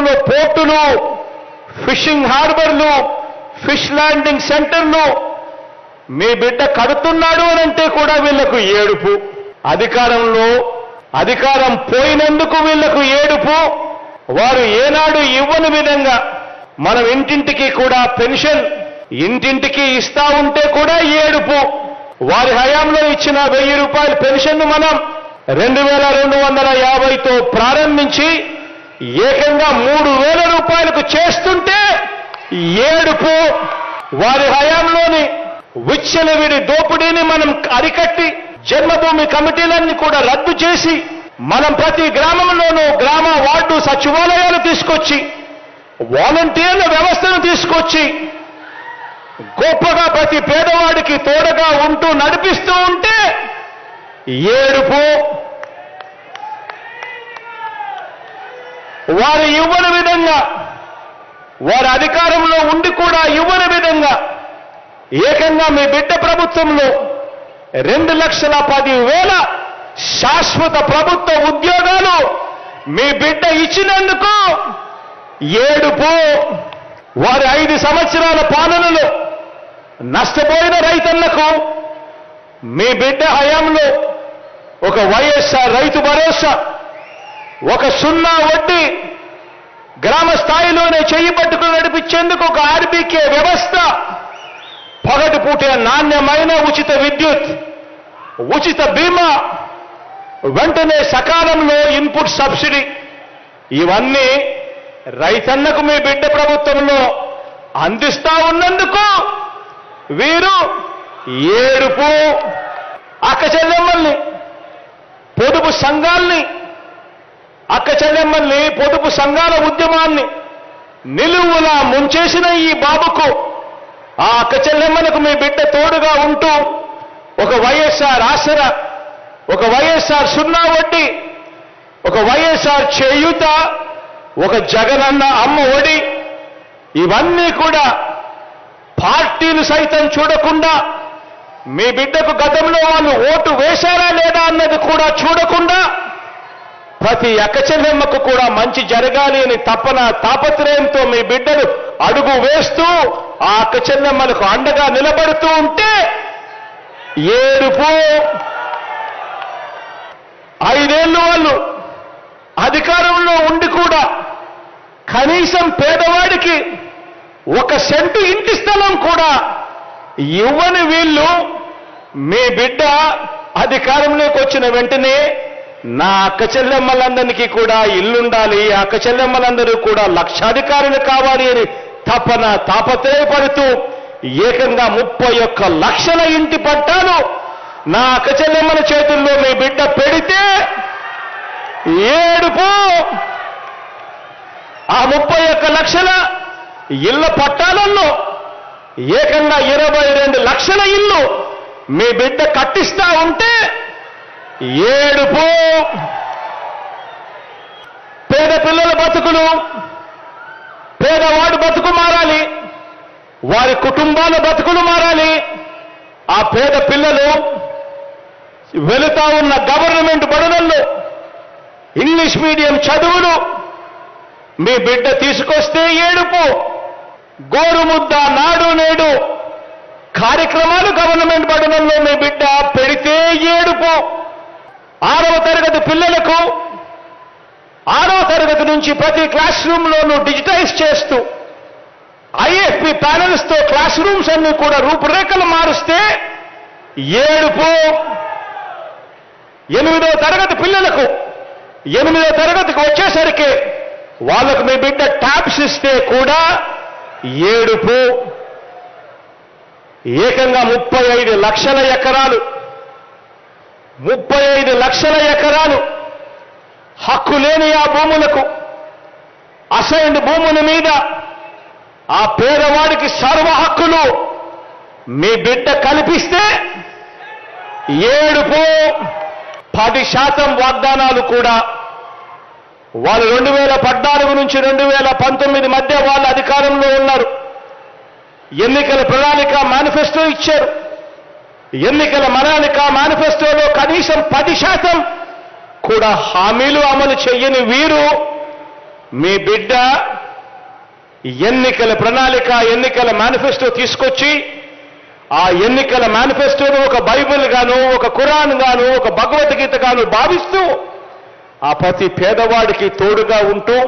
హయాంలో పోర్టులు, ఫిషింగ్ హార్బర్లు, ఫిష్ ల్యాండింగ్ సెంటర్లు మీ బిడ్డ కడుతున్నాడు అనంటే కూడా వీళ్లకు ఏడుపు. అధికారం పోయినందుకు వీళ్లకు ఏడుపు. వారు ఏనాడు ఇవ్వని విధంగా మనం ఇంటింటికి కూడా పెన్షన్ ఇంటింటికి ఇస్తా ఉంటే కూడా ఏడుపు. వారి హయాంలో ఇచ్చిన 1000 రూపాయల పెన్షన్ను మనం 2250తో ప్రారంభించి ఏకంగా 3000 రూపాయలకు చేస్తుంటే ఏడుపు. వారి హయాంలోని విచ్చలవిడి దోపిడీని మనం అరికట్టి జన్మభూమి కమిటీలన్నీ కూడా రద్దు చేసి మనం ప్రతి గ్రామంలోనూ గ్రామ వార్డు సచివాలయాలు తీసుకొచ్చి వాలంటీర్ల వ్యవస్థను తీసుకొచ్చి గొప్పగా ప్రతి పేదవాడికి తోడుగా ఉంటూ నడిపిస్తూ ఉంటే ఏడుపు. వారు ఇవ్వని విధంగా, వారి అధికారంలో ఉండి కూడా ఇవ్వని విధంగా ఏకంగా మీ బిడ్డ ప్రభుత్వంలో 2,10,000 శాశ్వత ప్రభుత్వ ఉద్యోగాలు మీ బిడ్డ ఇచ్చినందుకు ఏడుపు. వారి 5 సంవత్సరాల పాలనలో నష్టపోయిన రైతన్నకు మీ బిడ్డ హయాంలో ఒక వైఎస్ఆర్ రైతు భరోసా, ఒక 0 వడ్డీ, గ్రామ స్థాయిలోనే చెయ్యి పట్టుకుని నడిపించేందుకు ఒక ఆర్బీకే వ్యవస్థ, పగటిపూటే నాణ్యమైన ఉచిత విద్యుత్, ఉచిత బీమా, వెంటనే సకాలంలో ఇన్పుట్ సబ్సిడీ, ఇవన్నీ రైతన్నకు మీ బిడ్డ ప్రభుత్వంలో అందిస్తా ఉన్నందుకు వీరు ఏడుపు. అక్క చెల్లెమ్మల్ని, పొదుపు సంఘాల్ని, అక్క చెల్లెమ్మల్ని పొదుపు సంఘాల ఉద్యమాన్ని నిలువులా ముంచేసిన ఈ బాబుకు, ఆ అక్క చెల్లెమ్మలకు మీ బిడ్డ తోడుగా ఉంటూ ఒక వైఎస్ఆర్ ఆసరా, ఒక వైఎస్ఆర్ 0 వడ్డీ, ఒక వైఎస్ఆర్ చేయూత, ఒక జగనన్న అమ్మ ఒడి, ఇవన్నీ కూడా పార్టీలు సైతం చూడకుండా, మీ బిడ్డకు గతంలో వాళ్ళు ఓటు వేశారా లేదా అన్నది కూడా చూడకుండా ప్రతి అక్క చెల్లెమ్మకు కూడా మంచి జరగాలి అని తపన తాపత్రయంతో మీ బిడ్డలు అడుగు వేస్తూ ఆ అక్క చెల్లెమ్మలకు అండగా నిలబడుతూ ఉంటే ఏడుపు. 5 ఏళ్ళు వాళ్ళు అధికారంలో ఉండి కూడా కనీసం పేదవాడికి 1 సెంటు ఇంటి స్థలం కూడా ఇవ్వని వీళ్ళు మీ బిడ్డ అధికారంలోకి వచ్చిన వెంటనే నా అక్క చెల్లెమ్మలందరికీ కూడా ఇల్లుండాలి, ఆ అక్క చెల్లెమ్మలందరూ కూడా లక్షాధికారులు కావాలి అని తపన తాపత్రయపడుతూ ఏకంగా 31 లక్షల ఇంటి పట్టాలు నా అక్క చెల్లెమ్మల చేతుల్లో మీ బిడ్డ పెడితే ఏడుపు. ఆ 31 లక్షల ఇళ్ల పట్టాలలో ఏకంగా 22 లక్షల ఇల్లు మీ బిడ్డ కట్టిస్తా ఉంటే ఏడుపు. పేద పిల్లల బతుకులు, పేదవాడు బతుకు మారాలి, వారి కుటుంబాల బతుకులు మారాలి. ఆ పేద పిల్లలు వెళుతా ఉన్న గవర్నమెంట్ బడులలో ఇంగ్లీష్ మీడియం చదువులు మీ బిడ్డ తీసుకొస్తే ఏడుపు. గోరుముద్ద, నాడు నేడు కార్యక్రమాలు గవర్నమెంట్ బడులలో మీ బిడ్డ పెడితే ఏడుపు. 6వ తరగతి పిల్లలకు 6వ తరగతి నుంచి ప్రతి క్లాస్ రూమ్లోనూ డిజిటైజ్ చేస్తూ ఐఎఫ్పి ప్యానల్స్తో క్లాస్ రూమ్స్ అన్ని కూడా రూపురేఖలు మారుస్తే ఏడుపు. 8వ తరగతి పిల్లలకు 8వ తరగతికి వచ్చేసరికి వాళ్ళకు మీ బిడ్డ ట్యాబ్స్ ఇస్తే కూడా ఏడుపు. ఏకంగా 35 లక్షల ఎకరాలు 35 లక్షల ఎకరాలు హక్కు లేని ఆ భూములకు, అసైన్డ్ భూముల మీద ఆ పేదవాడికి సర్వ హక్కులు మీ బిడ్డ కల్పిస్తే ఏడుపు. 10% వాగ్దానాలు కూడా వాళ్ళు 2014 నుంచి 2019 మధ్య వాళ్ళ అధికారంలో ఉన్నారు. ఎన్నికల ప్రణాళిక మేనిఫెస్టో ఇచ్చారు. ఎన్నికల ప్రణాళిక మేనిఫెస్టోలో కనీసం 10% కూడా హామీలు అమలు చేయని వీరు మీ బిడ్డ ఎన్నికల ప్రణాళిక, ఎన్నికల మేనిఫెస్టో తీసుకొచ్చి ఆ ఎన్నికల మేనిఫెస్టోను ఒక బైబిల్ గాను, ఒక ఖురాన్ గాను, ఒక భగవద్గీత గాను భావిస్తూ ఆ ప్రతి పేదవాడికి తోడుగా ఉంటూ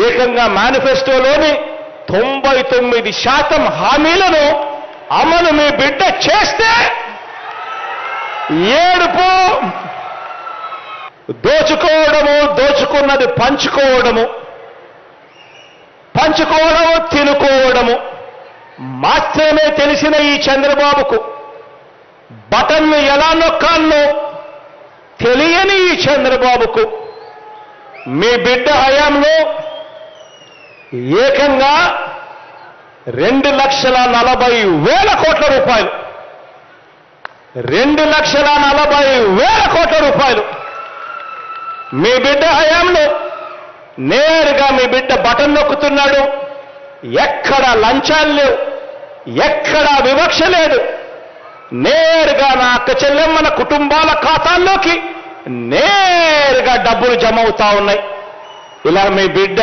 ఏకంగా మేనిఫెస్టోలోని 99% హామీలను అమలు మీ బిడ్డ చేస్తే ఏడుపు, దోచుకోవడము, దోచుకున్నది పంచుకోవడము, పంచుకోవడము తినుకోవడము మాత్రమే తెలిసిన ఈ చంద్రబాబుకు బటన్ను ఎలా నొక్కాలో తెలియని ఈ చంద్రబాబుకు మీ బిడ్డ హయాంలో ఏకంగా 2,40,000 కోట్ల రూపాయలు, 2,40,000 కోట్ల రూపాయలు మీ బిడ్డ హయాంలో నేరుగా మీ బిడ్డ బటన్ నొక్కుతున్నాడు. ఎక్కడా లంచాలు లేవు, ఎక్కడా వివక్ష లేదు. నేరుగా నా అక్క చెల్లెమ్మల కుటుంబాల ఖాతాల్లోకి నేరుగా డబ్బులు జమ అవుతా ఉన్నాయి. ఇలా మీ బిడ్డ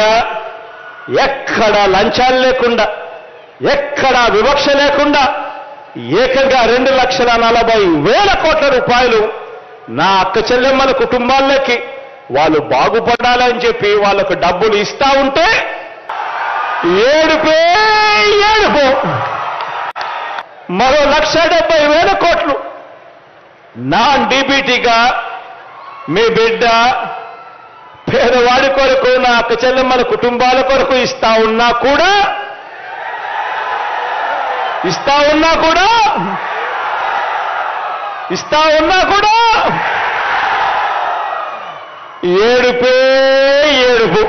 ఎక్కడా లంచాలు లేకుండా, ఎక్కడా వివక్ష లేకుండా ఏకంగా 2,40,000 కోట్ల రూపాయలు నా అక్క చెల్లెమ్మల కుటుంబాల్లోకి వాళ్ళు బాగుపడాలని చెప్పి వాళ్ళకు డబ్బులు ఇస్తా ఉంటే ఏడుపే ఏడుపు. మరో 1,70,000 కోట్లు నాన్ డీబీటీగా మీ బిడ్డ పేదవాడి కొరకు, నా అక్క చెల్లెమ్మల కుటుంబాల కొరకు ఇస్తా ఉన్నా కూడా ఏడుపే ఏడుపు.